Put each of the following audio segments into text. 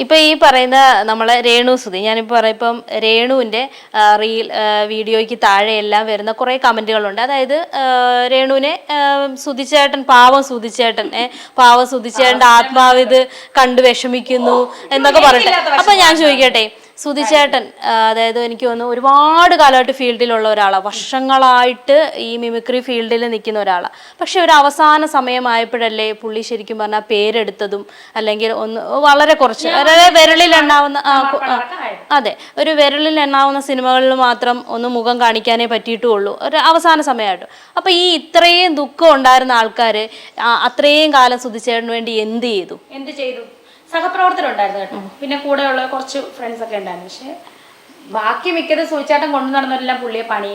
ഇപ്പൊ ഈ പറയുന്ന നമ്മളെ രേണു സുധി, ഞാനിപ്പോൾ പറയാം, ഇപ്പം രേണുവിന്റെ വീഡിയോയ്ക്ക് താഴെ എല്ലാം വരുന്ന കുറെ കമന്റുകളുണ്ട്. അതായത് രേണുവിനെ സുധിച്ചേട്ടൻ പാവം സുധിച്ചേട്ടൻ്റെ ആത്മാവിത് കണ്ടു വിഷമിക്കുന്നു എന്നൊക്കെ പറഞ്ഞിട്ട്. അപ്പൊ ഞാൻ ചോദിക്കട്ടെ, സുധിച്ചേട്ടൻ അതായത് എനിക്ക് തോന്നുന്നു ഒരുപാട് കാലമായിട്ട് ഫീൽഡിലുള്ള ഒരാളാണ്, വർഷങ്ങളായിട്ട് ഈ മിമിക്രി ഫീൽഡിൽ നിൽക്കുന്ന ഒരാളാണ്. പക്ഷെ ഒരു അവസാന സമയമായപ്പോഴല്ലേ പുള്ളി ശരിക്കും പറഞ്ഞാൽ പേരെടുത്തതും, അല്ലെങ്കിൽ ഒന്ന് വളരെ കുറച്ച് വിരലിൽ എണ്ണാവുന്ന ഒരു വിരലിൽ എണ്ണാവുന്ന സിനിമകളിൽ മാത്രം ഒന്ന് മുഖം കാണിക്കാനേ പറ്റിയിട്ടുള്ളൂ ഒരു അവസാന സമയമായിട്ട്. അപ്പൊ ഈ ഇത്രയും ദുഃഖം ഉണ്ടായിരുന്ന ആൾക്കാർ അത്രയും കാലം സുധിച്ചേട്ടന് വേണ്ടി എന്ത് ചെയ്തു? സഹപ്രവർത്തകരുണ്ടായിരുന്നു കേട്ടോ, പിന്നെ കൂടെയുള്ള കുറച്ച് ഫ്രണ്ട്സ് ഒക്കെ ഉണ്ടായിരുന്നു. പക്ഷെ ബാക്കി മിക്കത് സൂചിച്ചാട്ടം കൊണ്ടു നടന്നവരെല്ലാം പുള്ളിയെ പണി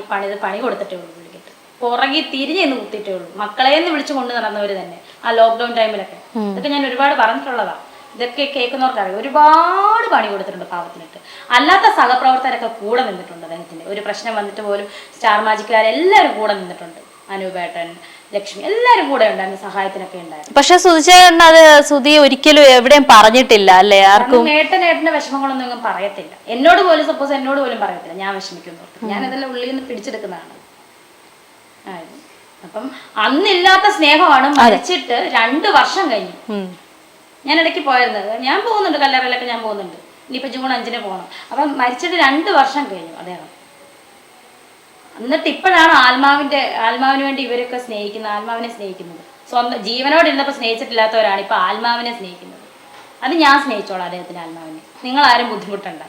കൊടുത്തിട്ടേ ഉള്ളൂ. പുള്ളിക്കിട്ട് പുറകെ തിരിഞ്ഞെന്ന് കുത്തിയിട്ടേ ഉള്ളൂ. മക്കളെന്ന് വിളിച്ചു കൊണ്ട് നടന്നവര് തന്നെ ആ ലോക്ക്ഡൌൺ ടൈമിലൊക്കെ. ഇതൊക്കെ ഞാൻ ഒരുപാട് പറഞ്ഞിട്ടുള്ളതാണ്. ഇതൊക്കെ കേൾക്കുന്നവർക്കറിയാം. ഒരുപാട് പണി കൊടുത്തിട്ടുണ്ട് പാവത്തിനിട്ട്. അല്ലാത്ത സഹപ്രവർത്തകരൊക്കെ കൂടെ നിന്നിട്ടുണ്ട് അദ്ദേഹത്തിന്റെ. ഒരു പ്രശ്നം വന്നിട്ട് പോലും സ്റ്റാർ മാജിക്കുകാരെല്ലാവരും കൂടെ നിന്നിട്ടുണ്ട്. അനൂപേട്ടൻ, ലക്ഷ്മി എല്ലാരും കൂടെ ഉണ്ടായിരുന്നു, സഹായത്തിനൊക്കെ ഉണ്ടായിരുന്നു. പക്ഷെ സുധിച്ചേട്ടൻ അത് സുധി ഒരിക്കലും എവിടെയും പറഞ്ഞിട്ടില്ല അല്ലേ? ആർക്കും നേട്ടന്റെ വിഷമങ്ങളൊന്നും പറയത്തില്ല. എന്നോട് പോലും പറയത്തില്ല ഞാൻ വിഷമിക്കുന്നു. ഞാൻ ഇതെല്ലാം ഉള്ളിൽ നിന്ന് പിടിച്ചെടുക്കുന്നതാണ്. അപ്പം അന്നില്ലാത്ത സ്നേഹമാണ് മരിച്ചിട്ട് 2 വർഷം കഴിഞ്ഞു. ഞാൻ ഇടയ്ക്ക് പോയിരുന്നത്, ഞാൻ പോകുന്നുണ്ട് കല്ലറയിലൊക്കെ, ഞാൻ പോകുന്നുണ്ട്. ഇനിയിപ്പോ ജൂൺ 5-ന് പോകണം. അപ്പം മരിച്ചിട്ട് 2 വർഷം കഴിഞ്ഞു അദ്ദേഹം. എന്നിട്ട് ഇപ്പോഴാണ് ആത്മാവിന് വേണ്ടി ഇവരൊക്കെ ആത്മാവിനെ സ്നേഹിക്കുന്നത്. സ്വന്തം ജീവനോട് ഇരുന്നപ്പോൾ സ്നേഹിച്ചിട്ടില്ലാത്തവരാണ് ഇപ്പൊ ആത്മാവിനെ സ്നേഹിക്കുന്നത്. അത് ഞാൻ സ്നേഹിച്ചോളാം അദ്ദേഹത്തിന്റെ ആത്മാവിനെ. നിങ്ങൾ ആരും ബുദ്ധിമുട്ടണ്ട.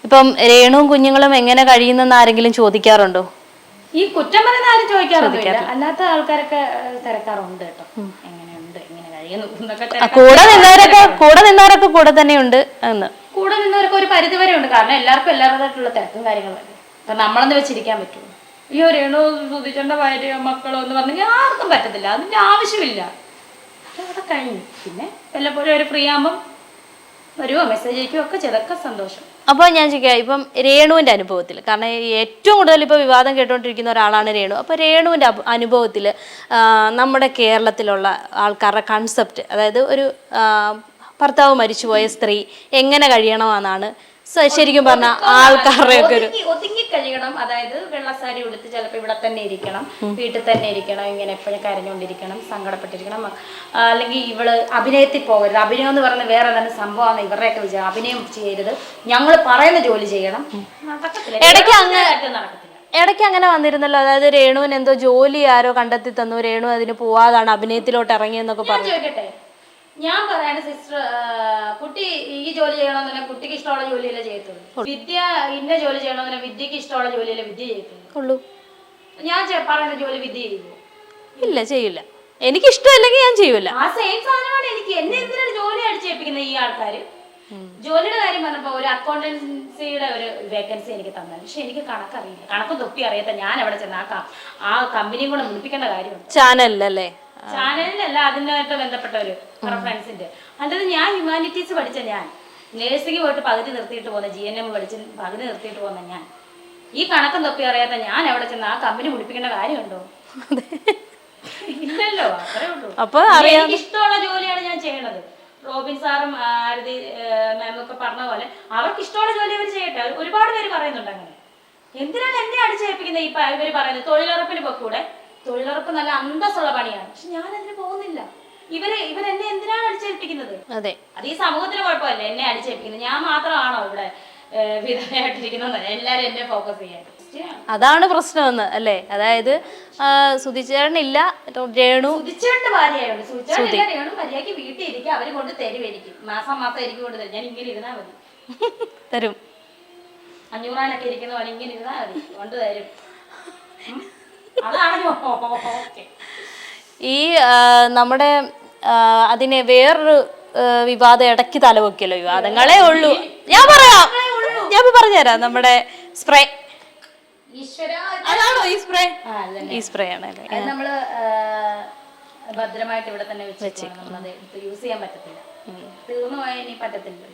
ഇപ്പം രേണുവും കുഞ്ഞുങ്ങളും എങ്ങനെ കഴിയുന്നെന്ന് ആരെങ്കിലും ചോദിക്കാറുണ്ടോ? ഈ കുറ്റം പറയുന്ന ആരും ചോദിക്കാറൊന്നുമില്ല. അല്ലാത്ത ആൾക്കാരൊക്കെ തിരക്കാറുണ്ട് കേട്ടോ, എങ്ങനെയുണ്ട്, എങ്ങനെ കഴിയുന്നു എന്നൊക്കെ. കൂടെ നിന്നവരൊക്കെ കൂടെ തന്നെയുണ്ട്. കൂടെ നിന്നവരൊക്കെ ഒരു പരിധിവരെ ഉണ്ട്. കാരണം എല്ലാവർക്കും എല്ലാവരുടേതായിട്ടുള്ള തിരക്കും കാര്യങ്ങളല്ലേ. അപ്പൊ നമ്മളെന്ന് വെച്ചിരിക്കാൻ പറ്റുമോ? അയ്യോ രേണു സുധിച്ചേട്ടൻ്റെ ഭാര്യ മക്കളോ എന്ന് പറഞ്ഞെങ്കിൽ ആർക്കും പറ്റത്തില്ല. അതിന്റെ ആവശ്യമില്ല. അവിടെ കഴിഞ്ഞു. പിന്നെ വല്ലപ്പോഴും ഒരു ഫ്രീ ആകുമ്പം വരുമോ, മെസ്സേജ് അയക്കുകയോ ഒക്കെ ചെയ്തൊക്കെ സന്തോഷം. അപ്പോൾ ഞാൻ ചോദിക്കാം, ഇപ്പം രേണുവിൻ്റെ അനുഭവത്തിൽ, കാരണം ഏറ്റവും കൂടുതൽ ഇപ്പോൾ വിവാദം കേട്ടുകൊണ്ടിരിക്കുന്ന ഒരാളാണ് രേണു. അപ്പോൾ രേണുവിൻ്റെ അനുഭവത്തിൽ നമ്മുടെ കേരളത്തിലുള്ള ആൾക്കാരുടെ കൺസെപ്റ്റ്, അതായത് ഒരു ഭർത്താവ് മരിച്ചുപോയ സ്ത്രീ എങ്ങനെ കഴിയണമെന്നാണ് ശരിക്കും പറഞ്ഞ ആൾക്കാരുടെ ഒക്കെ ഒരു ഒതുങ്ങി കഴിയണം. അതായത് വെള്ളസാരി ഉടുത്ത് ചിലപ്പോൾ ഇവിടെ തന്നെ ഇരിക്കണം, വീട്ടിൽ തന്നെ ഇരിക്കണം, ഇങ്ങനെ എപ്പോഴും കരഞ്ഞുകൊണ്ടിരിക്കണം, സങ്കടപ്പെട്ടിരിക്കണം. അല്ലെങ്കിൽ ഇവള് അഭിനയത്തിൽ പോകരുത്. അഭിനയം എന്ന് പറയുന്നത് വേറെ തന്നെ സംഭവമാണ്. ഇവരുടെയൊക്കെ വിജയം അഭിനയം ചെയ്യരുത്, ഞങ്ങൾ പറയുന്ന ജോലി ചെയ്യണം. ഇടയ്ക്ക് അങ്ങനെ വന്നിരുന്നല്ലോ. അതായത് രേണുവിന് എന്തോ ജോലി ആരോ കണ്ടെത്തി തന്നു, രേണു അതിന് പോവാതാണ് അഭിനയത്തിലോട്ട് ഇറങ്ങിയെന്നൊക്കെ പറഞ്ഞു. ഞാൻ പറയാണ് സിസ്റ്റർ, കുട്ടി ഈ ജോലി ചെയ്യണമെന്നല്ല കുട്ടിക്ക് ഇഷ്ടമുള്ള ജോലിയല്ലേ ചെയ്യത്തുള്ളൂ. വിദ്യ ഇന്ന ജോലി ചെയ്യണമെന്നല്ല വിദ്യക്ക് ഇഷ്ടമുള്ള ജോലിയല്ലേ വിദ്യ ചെയ്യത്തുള്ളൂ. ഞാൻ പറയുന്ന ജോലി വിദ്യ ചെയ്യുമോ? ഇല്ല, ചെയ്യില്ല. എനിക്ക് ഇഷ്ടമല്ലെങ്കിൽ ഞാൻ ചെയ്യൂല. ആ സെയിം സാധനമാണ് എനിക്ക്. എന്നെ എന്തിനാണ് ജോലി അടിച്ചേൽപ്പിക്കുന്നത് ഈ ആൾക്കാര്? ജോലിയുടെ കാര്യം പറഞ്ഞപ്പോ ഒരു അക്കൗണ്ടൻസിയുടെ ഒരു വേക്കൻസി എനിക്ക് തന്നെ. പക്ഷെ എനിക്ക് കണക്കറിയില്ല, കണക്കും തൊപ്പി അറിയാത്ത ഞാൻ അവിടെ ചെന്ന് ആ കമ്പനിയും കൂടെ മുടിപ്പിക്കേണ്ട കാര്യമുണ്ട്. ചാനലിലല്ലേ? ചാനലിലല്ല, അതിനായിട്ട് ബന്ധപ്പെട്ടവര് ഫ്രണ്ട്സിന്റെ. അല്ലാതെ ഞാൻ ഹ്യൂമാനിറ്റീസ് പഠിച്ച ഞാൻ നേഴ്സിംഗ് പോയിട്ട് പകുതി നിർത്തിയിട്ട് പോകുന്ന, GNM പഠിച്ച് പകുതി നിർത്തിയിട്ട് പോകുന്ന ഞാൻ, ഈ കണക്കും തൊപ്പി അറിയാത്ത ഞാൻ എവിടെ ചെന്ന് ആ കമ്പനി മുടിപ്പിക്കേണ്ട കാര്യമുണ്ടോ? ഇല്ലല്ലോ. അത്രേ ഉള്ളൂ. അപ്പൊ എനിക്ക് ഇഷ്ടമുള്ള ജോലിയാണ് ഞാൻ ചെയ്യണത്. റോബിൻ സാറും ആരതി മാമൊക്കെ പറഞ്ഞ പോലെ അവർക്ക് ഇഷ്ടമുള്ള ജോലി അവർ ചെയ്യട്ടെ. ഒരുപാട് പേര് പറയുന്നുണ്ട് അങ്ങനെ. എന്തിനാണ് എന്നെ അടിച്ചേൽപ്പിക്കുന്നത്? ഇപ്പൊ ഇവര് പറയുന്നത് തൊഴിലുറപ്പിന് പൊക്കൂടെ. തൊഴിലുറപ്പ് നല്ല അന്തസ്സുള്ള പണിയാണ്. പക്ഷെ ഞാൻ അതിന് പോകുന്നില്ല. ഇവരെന്നെ എന്തിനാണ് അടിച്ചേൽപ്പിക്കുന്നത്? അതെ, അത് ഈ സമൂഹത്തിന് കുഴപ്പമല്ലേ എന്നെ അടിച്ചേൽപ്പിക്കുന്നത്. ഞാൻ മാത്രമാണോ ഇവിടെ വിധവയായിട്ടിരിക്കുന്നത്? എല്ലാരും എന്നെ ഫോക്കസ് ചെയ്യാൻ. അതാണ് പ്രശ്നമെന്ന് അല്ലേ? അതായത് സുധിച്ചേട്ടനില്ല, സുധിച്ചേട്ടന്റെ ഭാര്യയായോണ്ട് സുധിച്ചേട്ടൻ മര്യാദക്ക് വീട്ടിൽ ഇരിക്കും, അവര് കൊണ്ട് തരും. എനിക്ക് മാസം എനിക്ക് കൊണ്ട് തരും. ഞാൻ ഇങ്ങനെ ഇരുന്നാ മതി, തരും. 500 ഇരിക്കുന്ന പോലെ ഇങ്ങനെ ഇരുന്നാ മതി, കൊണ്ട് തരും. അതാണ് ഈ നമ്മുടെ അതിനെ വേറൊരു വിവാദം ഇടയ്ക്ക് തലവെക്കല്ലോ. വിവാദങ്ങളേ ഉള്ളൂ. ഞാൻ പറഞ്ഞുതരാം. നമ്മുടെ സ്പ്രേ, അതാണോ ഈ സ്പ്രേ? ഈ സ്പ്രേ ആണ് നമ്മള് ഭദ്രമായിട്ട് ഇവിടെ തന്നെ വെച്ച് നമ്മളത് യൂസ് ചെയ്യാൻ പറ്റത്തില്ല. തീർന്നു പോയാൽ ഇനി പറ്റത്തില്ല.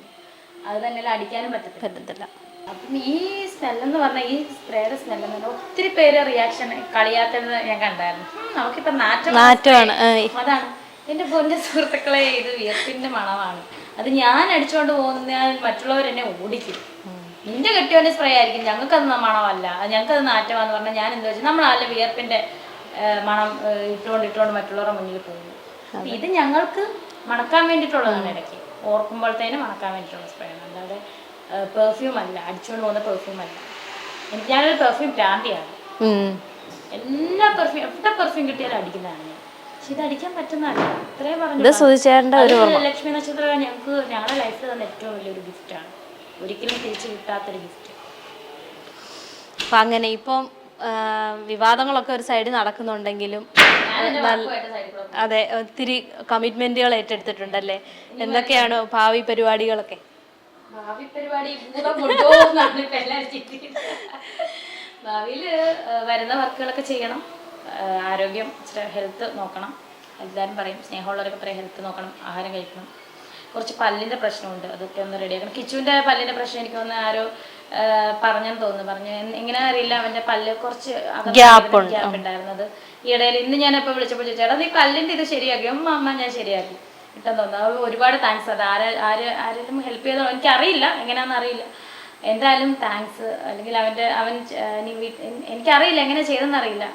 അത് തന്നെ അടിക്കാനും പറ്റത്തില്ല. അപ്പം ഈ സ്മെല്ലെന്ന് പറഞ്ഞാൽ, ഈ സ്പ്രേയുടെ സ്മെല്ലെന്ന് പറഞ്ഞാൽ ഒത്തിരി പേര് റിയാക്ഷൻ കളിയാത്തത് ഞാൻ കണ്ടായിരുന്നു. നമുക്കിപ്പോ നാറ്റമാണ്. അതാണ് എന്റെ പൊന്നെ സുഹൃത്തുക്കളെ, ഇത് വിയർപ്പിന്റെ മണമാണ്. അത് ഞാൻ അടിച്ചുകൊണ്ട് പോകുന്നതിനാൽ മറ്റുള്ളവർ എന്നെ ഓടിക്കും. നിന്റെ കെട്ടിയവന്റെ സ്പ്രേ ആയിരിക്കും, ഞങ്ങൾക്കത് മണമല്ല, ഞങ്ങൾക്കത് നാറ്റമാന്ന് പറഞ്ഞാൽ ഞാൻ എന്താ വെച്ചാൽ നമ്മളല്ല വിയർപ്പിന്റെ മണം ഇട്ടുകൊണ്ട് മറ്റുള്ളവരുടെ മുന്നിൽ പോകുന്നു. ഇത് ഞങ്ങൾക്ക് മണക്കാൻ വേണ്ടിയിട്ടുള്ളതാണ്, ഇടയ്ക്ക് ഓർക്കുമ്പോഴത്തേനും മണക്കാൻ വേണ്ടിയിട്ടുള്ള സ്പ്രേ ആണ്, അല്ലാതെ പെർഫ്യൂം അല്ല, അടിച്ചുകൊണ്ട് പോകുന്ന പെർഫ്യൂം അല്ല. ഞാനൊരു പെർഫ്യൂം ഭ്രാന്തിയാണ്. എല്ലാ പെർഫ്യൂം എവിടെ പെർഫ്യൂം കിട്ടിയാലും അടിക്കുന്നതാണ് ഞാൻ. പക്ഷെ ഇത് അടിക്കാൻ പറ്റുന്നതല്ല. ഇത്രയും പറഞ്ഞു. ലക്ഷ്മി നക്ഷത്രം ഞങ്ങളുടെ ലൈഫിൽ തന്നെ ഏറ്റവും വലിയൊരു ഗിഫ്റ്റാണ്, ഒരിക്കലും തിരിച്ചു കിട്ടാത്തൊരു ഗിഫ്റ്റ്. അപ്പം അങ്ങനെ ഇപ്പം വിവാദങ്ങളൊക്കെ ഒരു സൈഡിൽ നടക്കുന്നുണ്ടെങ്കിലും അതെ ഒത്തിരി കമ്മിറ്റ്മെന്റുകൾ ഏറ്റെടുത്തിട്ടുണ്ടല്ലേ. എന്തൊക്കെയാണ് ഭാവി പരിപാടികളൊക്കെ? ഭാവി പരിപാടി ഭാവിയിൽ വരുന്ന വർക്കുകളൊക്കെ ചെയ്യണം. ആരോഗ്യം, ഹെൽത്ത് നോക്കണം. എല്ലാവരും പറയും, സ്നേഹമുള്ളവരൊക്കെ പറയും ഹെൽത്ത് നോക്കണം, ആഹാരം കഴിക്കണം. കുറച്ച് പല്ലിൻ്റെ പ്രശ്നമുണ്ട്, അതൊക്കെ ഒന്ന് റെഡിയാക്കണം. കിച്ചുവിൻ്റെ പല്ലിൻ്റെ പ്രശ്നം എനിക്ക് ഒന്ന് ആരോ പറഞ്ഞെന്ന് തോന്നുന്നു, എങ്ങനെയാ അറിയില്ല, അവൻ്റെ പല്ല് കുറച്ച് ഗ്യാപ്പ് ഉണ്ടായിരുന്നത്. ഈ ഇടയിൽ ഇന്ന് ഞാനിപ്പോൾ വിളിച്ചപ്പോൾ ചേട്ടാ നീ പല്ലിൻ്റെ ഇത് ശരിയാക്കി. അമ്മ ഞാൻ ശരിയാക്കി കിട്ടാൻ തോന്നുന്നു. അത് ഒരുപാട് താങ്ക്സ്. അത് ആരെങ്കിലും ഹെൽപ്പ് ചെയ്തോ എനിക്കറിയില്ല, എങ്ങനെയാണെന്ന് അറിയില്ല. എന്തായാലും താങ്ക്സ്. അല്ലെങ്കിൽ എനിക്കറിയില്ല എങ്ങനെ ചെയ്തെന്നറിയില്ല.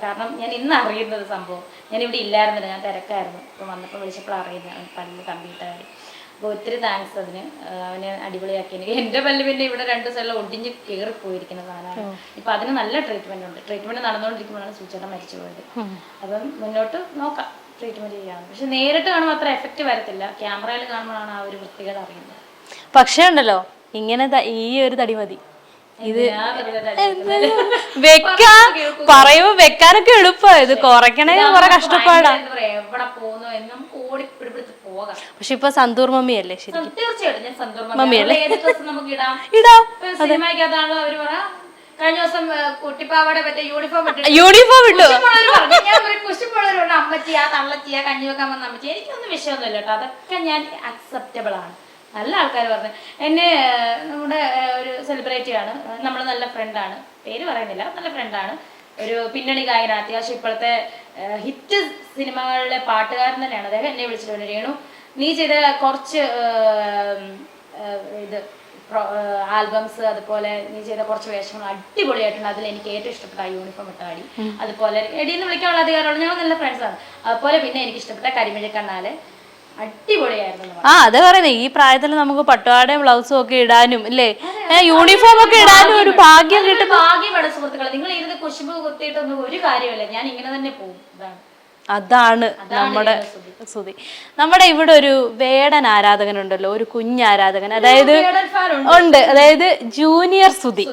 കാരണം ഞാൻ ഇന്ന് അറിയുന്നത് സംഭവം. ഞാനിവിടെ ഇല്ലായിരുന്നില്ല, ഞാൻ തിരക്കായിരുന്നു. ഇപ്പം വന്നപ്പോൾ വിളിച്ചപ്പോൾ അറിയുന്നത് പല്ല് കമ്പ്ലീറ്റ് കാര്യം. അപ്പോൾ ഒത്തിരി താങ്ക്സ് അതിന്. അവന് അടിപൊളിയാക്കി. എൻ്റെ പല്ല് പിന്നെ ഇവിടെ 2 സൈഡിലും ഒടിഞ്ഞ് കയറിപ്പോയിരിക്കുന്ന സാധനമാണ്. ഇപ്പം അതിന് നല്ല ട്രീറ്റ്മെൻറ്റ് ഉണ്ട്. ട്രീറ്റ്മെൻറ്റ് നടന്നുകൊണ്ടിരിക്കുമ്പോഴാണ് സൂചന മരിച്ചു പോയത്. അപ്പം മുന്നോട്ട് നോക്കാം, ട്രീറ്റ്മെൻറ്റ് ചെയ്യാം. പക്ഷെ നേരിട്ട് കാണുമ്പോൾ അത്ര എഫക്റ്റ് വരത്തില്ല, ക്യാമറയിൽ കാണുമ്പോഴാണ് ആ ഒരു വൃത്തികേട് അറിയുന്നത്. പക്ഷേ ഉണ്ടല്ലോ ഇങ്ങനെ ഈ ഒരു തടി മതി. ഇത് പറയുമ്പോ വെക്കാനൊക്കെ എളുപ്പമാണ്, ഇത് കുറയ്ക്കണേ കുറെ കഷ്ടപ്പാടാ. പക്ഷെ ഇപ്പൊ സന്തൂർ മമ്മിയല്ലേ ശരിക്കും? മമ്മിയല്ലേ ഇടാം. കഴിഞ്ഞ ദിവസം കുട്ടിപ്പാവടെ മറ്റേ യൂണിഫോം ഇട്ടു. അമ്മച്ചിയാ തള്ളച്ചിയാ കഞ്ഞി വെക്കാൻ വന്ന അമ്മച്ചി. എനിക്കൊന്നും വിഷയമൊന്നുമില്ല കേട്ടോ, അതൊക്കെ ഞാൻ അക്സെപ്റ്റബിൾ ആണ്. നല്ല ആൾക്കാർ പറഞ്ഞു എന്നെ. നമ്മുടെ ഒരു സെലിബ്രിറ്റിയാണ്, നമ്മൾ നല്ല ഫ്രണ്ടാണ്, പേര് പറയുന്നില്ല, നല്ല ഫ്രണ്ടാണ്. ഒരു പിന്നണി ഗായകൻ, അത്യാവശ്യം ഇപ്പോഴത്തെ ഹിറ്റ് സിനിമകളിലെ പാട്ടുകാരൻ തന്നെയാണ് അദ്ദേഹം. എന്നെ വിളിച്ചിട്ടുണ്ട്, രേണു നീ ചെയ്ത കുറച്ച് ഇത് ആൽബംസ്, അതുപോലെ നീ ചെയ്ത കുറച്ച് വേഷങ്ങൾ അടിപൊളിയായിട്ടുണ്ട്, അതിൽ എനിക്ക് ഏറ്റവും ഇഷ്ടപ്പെട്ട ആ യൂണിഫോം ഇട്ട അടി, അതുപോലെ എടീന്ന് വിളിക്കാനുള്ള അധികാരമുള്ള ഞങ്ങൾ നല്ല ഫ്രണ്ട്സാണ്. അതുപോലെ പിന്നെ എനിക്ക് ഇഷ്ടപ്പെട്ട കരിമിഴി കണ്ണാല് അടിപൊളിയായിരുന്നു. അതെ പറയുന്നത് ഈ പ്രായത്തിൽ നമുക്ക് പട്ടുപാടയും ബ്ലൗസും ഒക്കെ ഇടാനും അല്ലേ, യൂണിഫോം ഒക്കെ ഇടാനും ഒരു ഭാഗ്യം കിട്ടും. ഭാഗ്യമാണ് സുഹൃത്തുക്കളെ. നിങ്ങൾ ഇരുന്ന് കുശുമ്പ് കുത്തിയിട്ടൊന്നും ഒരു കാര്യമില്ല, ഞാൻ ഇങ്ങനെ തന്നെ പോകും. അതാണ് നമ്മുടെ സുധി. നമ്മുടെ ഇവിടെ ഒരു വേടൻ ആരാധകനുണ്ടല്ലോ, ഒരു കുഞ്ഞാരാധകൻ, അതായത് ഉണ്ട്, അതായത് ജൂനിയർ സുധി.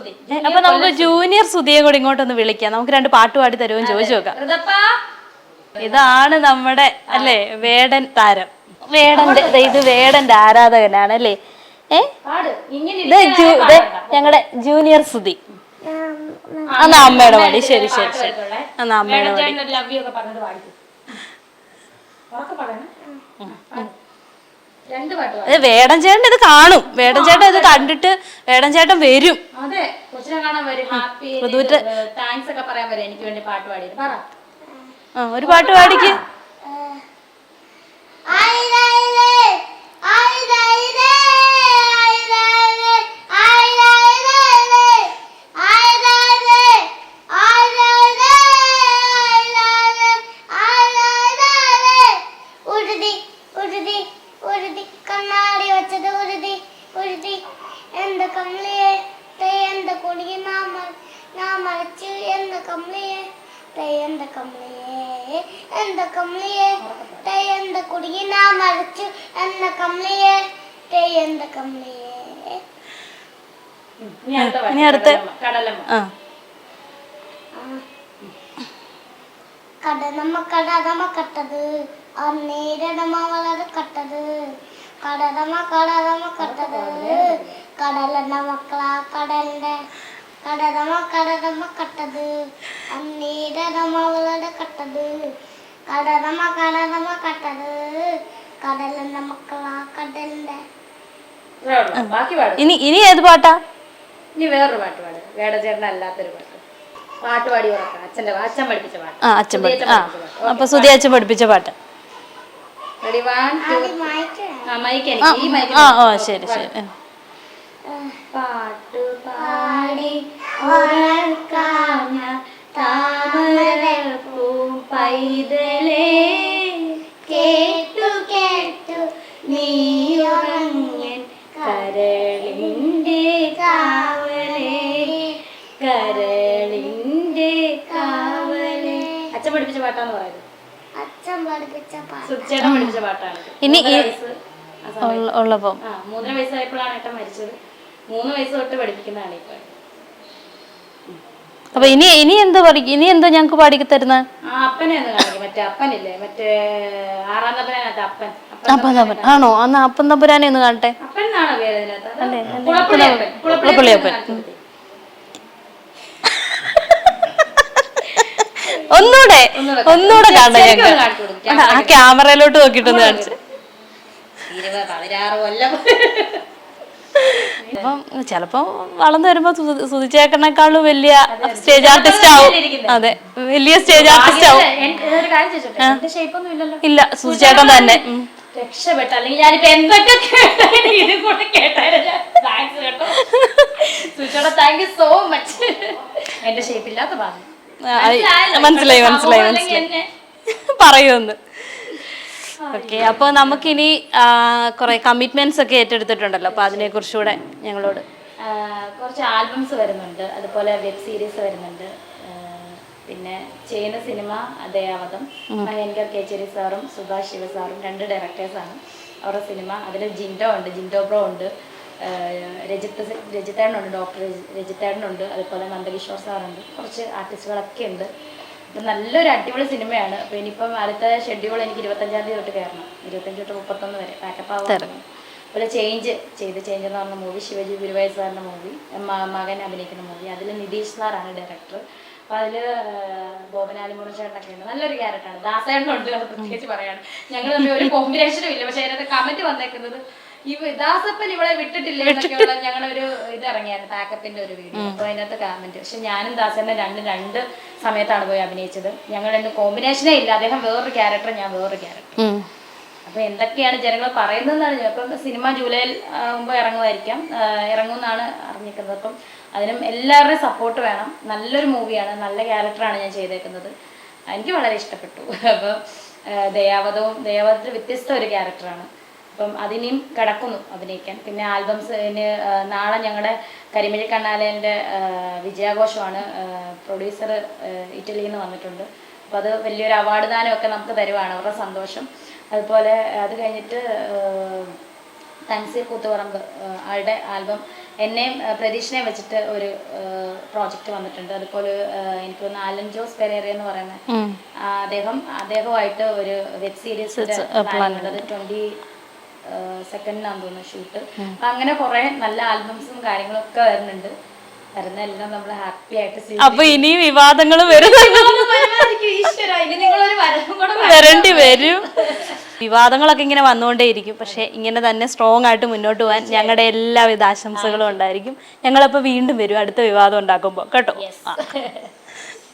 അപ്പൊ നമുക്ക് ജൂനിയർ സുധിയെ കൂടി ഇങ്ങോട്ടൊന്ന് വിളിക്കാം, നമുക്ക് 2 പാട്ട് പാടി തരുമെന്ന് ചോദിച്ചു നോക്കാം. ഇതാണ് നമ്മുടെ അല്ലേ വേടൻ താരം. ഇത് വേടന്റെ ആരാധകനാണ് അല്ലേ. ഞങ്ങളുടെ ജൂനിയർ സുധി. എന്നാ അമ്മയുടെ പാടി. ശരി ശരി ശരി, എന്നാ അമ്മയുടെ പാടി. വേടൻ ചേട്ടൻ ഇത് കാണും, വേടൻ ചേട്ടൻ ഇത് കണ്ടിട്ട് വേടൻ ചേട്ടൻ വരും. ഒരു പാട്ട് പാടിക്ക്. ഇനി അടുത്ത കടലമ്മ കടലമ്മ കട്ടത് അന്നേരടമ്മ വളരെ കട്ടത് കടലമ്മ കടലമ്മ കട്ടത് കടലെന്ന മക്കളാ കടലിന്റെ കടലമ്മ കടലമ്മ കട്ടത് അന്നേരടമ്മ വളരെ കട്ടത് കടലമ്മ കടലമ്മ കട്ടത് കടലെന്ന മക്കളാ കടലിന്റെ. ഇനി ഏത് പാട്ടാ? ഇനി വേറൊരു പാട്ട് പാട്, വേടചേട്ടൻ അല്ലാത്തൊരു പാട്ട്. പാട്ട് പാടി ഉറക്കാം, അച്ഛൻ പഠിപ്പിച്ച പാട്ട്. അച്ഛൻ അപ്പൊ സുധി അച്ഛൻ പഠിപ്പിച്ച പാട്ട്. റെഡി 1 2 മൈക്ക് എനിക്ക് ഈ മൈക്ക് ശരി ശരി. പാട്ടു പാടി ഉറക്കാഞ്ഞ താമരപ്പൂ പൈതലേ കേട്ടു കേട്ടു നീയുറങ്ങൻ കരളിൻ്റെ കാവലേ കരളിൻ്റെ കാവലേ. അച്ഛൻ പഠിപ്പിച്ച പാട്ടാന്ന് പറയുന്നത്. സുധിച്ചേട്ടൻ പഠിപ്പിച്ച പാട്ടാണ്. ഇനി ഉള്ളപ്പോ 3 വയസ്സായപ്പോഴാണ് ഏട്ടൻ മരിച്ചത്. 3 വയസ്സ് തൊട്ട് പഠിപ്പിക്കുന്നതാണ് ഇപ്പൊ. അപ്പൊ ഇനി എന്താ പഠിക്കും? ഇനി എന്താ ഞങ്ങക്ക് പാടി തരുന്ന? അപ്പനെ ഒന്ന് കാണിക്കും. മറ്റേ അപ്പനില്ലേ, മറ്റേ 6-ാം തമ്പുരാനകത്ത് അപ്പൻ. ആണോ? അന്ന് അപ്പൻ തമ്പുരാനെ ഒന്ന് കാണട്ടെ. അപ്പൻ എന്നാണോ പേര് അതിനകത്ത്? കുളപ്പുള്ളിയപ്പൻ. ഒന്നൂടെ കാണട്ടെ ഞങ്ങൾ. ആ ക്യാമറയിലോട്ട് നോക്കിട്ടൊന്ന് കാണിച്ചു. അപ്പം ചിലപ്പോ വളർന്നു വരുമ്പോ സുധിച്ചേക്കനേക്കാളും വലിയ സ്റ്റേജ് ആർട്ടിസ്റ്റ് ആവും. അതെ, വലിയ സ്റ്റേജ് ആർട്ടിസ്റ്റ് ആവും. ഇല്ല, സുധിച്ചേട്ടൻ തന്നെ. രക്ഷപ്പെട്ട. അല്ലെങ്കിൽ ഞാനിപ്പോ എന്തൊക്കെ ഇത് കൂടെ കേട്ടായിരുന്നു. Thank you so much. എന്റെ ഷേപ്പില്ലാത്ത പറഞ്ഞു മനസ്സിലായി പറയുമെന്ന്. ഓക്കെ, അപ്പോൾ നമുക്കിനി കുറെ കമ്മിറ്റ്മെന്റ്സ് ഒക്കെ ഏറ്റെടുത്തിട്ടുണ്ടല്ലോ, അപ്പൊ അതിനെ കുറിച്ചുകൂടെ ഞങ്ങളോട്. കുറച്ച് ആൽബംസ് വരുന്നുണ്ട്, അതുപോലെ വെബ് സീരീസ് വരുന്നുണ്ട്. പിന്നെ ചെയ്യുന്ന സിനിമ ദയാവതം. മഹേന്ദ്ര കേച്ചേരി സാറും സുഭാഷ് ശിവ സാറും 2 ഡയറക്ടേഴ്സാണ് അവരുടെ സിനിമ. അതിൽ ജിൻഡോ ഉണ്ട്, ജിൻഡോ ബ്രോ ഉണ്ട്, രജിത്തേട്ടനുണ്ട്, ഡോക്ടർ രജിത്തേട്ടനുണ്ട്, അതുപോലെ നന്ദകിഷോർ സാറുണ്ട്, കുറച്ച് ആർട്ടിസ്റ്റുകളൊക്കെ ഉണ്ട്. അപ്പം നല്ലൊരു അടിപൊളി സിനിമയാണ്. അപ്പോൾ ഇനിയിപ്പം അടുത്ത ഷെഡ്യൂൾ എനിക്ക് 25-ാം തീയതി തൊട്ട് കയറണം. 25 തൊട്ട് 31 വരെ പാക്കപ്പ് ആവാൻ. അതുപോലെ ചേഞ്ച് എന്ന് പറഞ്ഞ മൂവി, ശിവജി ഗുരുവായൂർ സാറിൻ്റെ മൂവി, മകൻ അഭിനയിക്കുന്ന മൂവി. അതിൽ നിതീഷ് സാറാണ് ഡയറക്ടർ. അപ്പോൾ അതിൽ ബോബനാലിമൂണൻ ചേട്ടനൊക്കെ ഉണ്ട്. നല്ലൊരു ക്യാരക്ടറാണ്. ദാസേട്ടനുണ്ട്, അത് പ്രത്യേകിച്ച് പറയാണ്. ഞങ്ങൾ തമ്മിൽ ഒരു കോമ്പിനേഷനും ഇല്ല. പക്ഷേ അതിനകത്ത് കമന്റ് വന്നേക്കുന്നത് ഈ ദാസപ്പൻ ഇവളെ വിട്ടിട്ടില്ല എന്നൊക്കെയുള്ള ഞങ്ങളൊരു ഇത് ഇറങ്ങിയായിരുന്നു, പാക്കപ്പിന്റെ ഒരു വീഡിയോ. അപ്പോൾ അതിനകത്ത് കമന്റ്. പക്ഷെ ഞാനും ദാസേട്ടനും രണ്ട് സമയത്താണ് പോയി അഭിനയിച്ചത്. ഞങ്ങൾ 2 കോമ്പിനേഷനേ ഇല്ല. അദ്ദേഹം വേറൊരു ക്യാരക്ടർ, ഞാൻ വേറൊരു ക്യാരക്ടർ. അപ്പൊ എന്തൊക്കെയാണ് ജനങ്ങൾ പറയുന്നതെന്നാണ്. അപ്പം സിനിമ ജൂലൈയിൽ മുമ്പ് ഇറങ്ങുമെന്നാണ് അറിഞ്ഞിരിക്കുന്നത്. അപ്പം അതിനും എല്ലാവരുടെയും സപ്പോർട്ട് വേണം. നല്ലൊരു മൂവിയാണ്, നല്ല ക്യാരക്ടറാണ് ഞാൻ ചെയ്തേക്കുന്നത്. എനിക്ക് വളരെ ഇഷ്ടപ്പെട്ടു. അപ്പം ദയാവതത്തിൽ വ്യത്യസ്ത ഒരു ക്യാരക്ടറാണ്. അപ്പം അതിനെയും കിടക്കുന്നു അഭിനയിക്കാൻ. പിന്നെ ആൽബംസിന് നാളെ ഞങ്ങളുടെ കരിമിഴി കണ്ണാലേൻ്റെ വിജയാഘോഷമാണ്. പ്രൊഡ്യൂസർ ഇറ്റലിയിൽ നിന്ന് വന്നിട്ടുണ്ട്. അപ്പോൾ അത് വലിയൊരു അവാർഡ് ദാനമൊക്കെ നമുക്ക് തരുവാണ്, അവരുടെ സന്തോഷം. അതുപോലെ അത് കഴിഞ്ഞിട്ട് തൻസീർ കൂത്തുപറമ്പ് ആളുടെ ആൽബം എന്നെയും പ്രതീക്ഷനെയും വെച്ചിട്ട് ഒരു പ്രോജക്റ്റ് വന്നിട്ടുണ്ട്. അതുപോലെ എനിക്ക് തോന്നുന്നു ആലൻ ജോസ് പെരേര എന്ന് പറയുന്ന അദ്ദേഹമായിട്ട് ഒരു വെബ് സീരീസ് 22 തോന്നുന്നു ഷൂട്ട്. അപ്പൊ അങ്ങനെ കുറെ നല്ല ആൽബംസും കാര്യങ്ങളും ഒക്കെ വരുന്നുണ്ട്. വരുന്നെല്ലാം നമ്മൾ ഹാപ്പി ആയിട്ട്. അപ്പൊ ഇനി വിവാദങ്ങൾ വരേണ്ടി വരും. വിവാദങ്ങളൊക്കെ ഇങ്ങനെ വന്നുകൊണ്ടേയിരിക്കും. പക്ഷെ ഇങ്ങനെ തന്നെ സ്ട്രോങ് ആയിട്ട് മുന്നോട്ട് പോകാൻ ഞങ്ങളുടെ എല്ലാവിധ ആശംസകളും ഉണ്ടായിരിക്കും. ഞങ്ങളപ്പോൾ വീണ്ടും വരും അടുത്ത വിവാദം ഉണ്ടാക്കുമ്പോൾ കേട്ടോ.